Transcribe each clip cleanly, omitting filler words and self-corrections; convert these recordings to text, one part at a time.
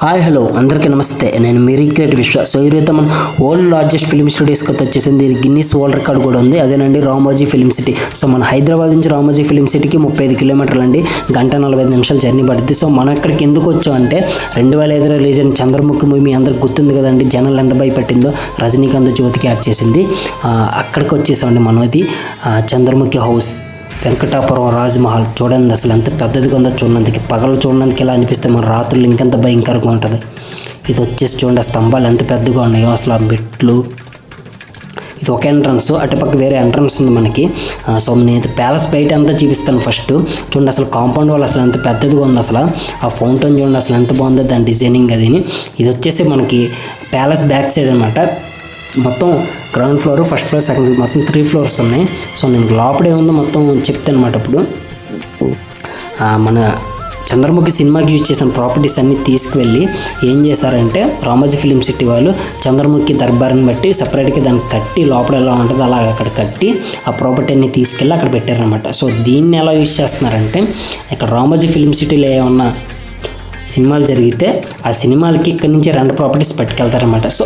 Hi hello అందరికీ నమస్తే. నేను మీ రీక్రియేట్ విశ్వ. సో ఈరోజు మన వరల్డ్ లార్జెస్ట్ ఫిల్మ్ స్టూడియోస్కి వచ్చేసింది. దీనికి గిన్నీస్ వరల్డ్ రికార్డ్ కూడా ఉంది. అదేనండి రామోజీ ఫిల్మ్ సిటీ. సో మన హైదరాబాద్ నుంచి రామోజీ ఫిల్మ్ సిటీకి 35 కిలోమీటర్లు అండి, 1:45 జర్నీ పడుతుంది. సో మనం ఇక్కడికి ఎందుకు వచ్చాం అంటే 2005 రిలీజ్ అయిన చంద్రముఖి మూవీ మీ అందరికి గుర్తుంది కదండి. జనాలు ఎంత భయపెట్టిందో రజనీకాంత్ జ్యోతికి యాడ్ చేసింది. అక్కడికి వచ్చేసామండి మనం. అది చంద్రముఖి హౌస్, వెంకటాపురం రాజ్మహల్ చూడండి అసలు ఎంత పెద్దదిగా ఉందో. చూడడానికి పగలు చూడడానికి ఇలా అనిపిస్తే మన రాత్రులు ఇంకెంత భయంకరంగా ఉంటుంది. ఇది వచ్చేసి చూడండి, ఆ స్తంభాలు ఎంత పెద్దగా ఉన్నాయో అసలు. ఆ మెట్లు, ఇది ఒక ఎంట్రన్స్, అటుపక్క వేరే ఎంట్రన్స్ ఉంది మనకి. సో నేను ప్యాలెస్ బయట అంతా చూపిస్తాను. ఫస్ట్ చూడండి అసలు కాంపౌండ్ వాల్ అసలు ఎంత పెద్దదిగా ఉంది. అసలు ఆ ఫౌంటైన్ చూడండి అసలు ఎంత బాగుందో, దాని డిజైనింగ్ అది. ఇది వచ్చేసి మనకి ప్యాలెస్ బ్యాక్ సైడ్ అనమాట. మొత్తం ground floor, first floor, second floor, మొత్తం 3 ఫ్లోర్స్ ఉన్నాయి. సో నేను లోపడే ఉందో మొత్తం చెప్తాను అనమాట. ఇప్పుడు మన చంద్రముఖి సినిమాకి యూజ్ చేసిన ప్రాపర్టీస్ అన్నీ తీసుకువెళ్ళి ఏం చేశారంటే రామోజీ ఫిల్మ్ సిటీ వాళ్ళు చంద్రముఖి దర్బార్ని బట్టి సపరేట్గా దాన్ని కట్టి, లోపల ఎలా ఉంటుందో అలాగ అక్కడ కట్టి ఆ ప్రాపర్టీ అన్ని తీసుకెళ్ళి అక్కడ పెట్టారనమాట. సో దీన్ని ఎలా యూజ్ చేస్తున్నారంటే, ఇక్కడ రామోజీ ఫిల్మ్ సిటీలో ఏమన్నా సినిమాలు జరిగితే ఆ సినిమాలకి ఇక్కడి నుంచి 2 ప్రాపర్టీస్ పట్టుకెళ్తారనమాట. సో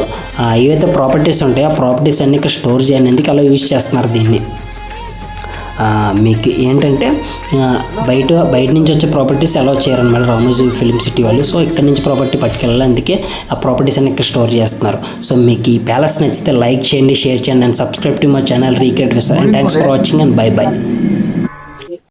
ఏవైతే ప్రాపర్టీస్ ఉంటాయో ఆ ప్రాపర్టీస్ అన్ని ఇక్కడ స్టోర్ చేయడానికి అలా యూజ్ చేస్తున్నారు దీన్ని. మీకు ఏంటంటే బయట నుంచి వచ్చే ప్రాపర్టీస్ అలౌ చేయరనమాట రామోజీ ఫిల్మ్ సిటీ వాళ్ళు. సో ఇక్కడ నుంచి ప్రాపర్టీ పట్టుకెళ్ళాలి, అందుకే ఆ ప్రాపర్టీస్ అన్ని ఇక్కడ స్టోర్ చేస్తున్నారు. సో మీకు ఈ ప్యాలెస్ నచ్చితే లైక్ చేయండి, షేర్ చేయండి and subscribe to my channel recreate Vishwa. And thanks for watching and bye by.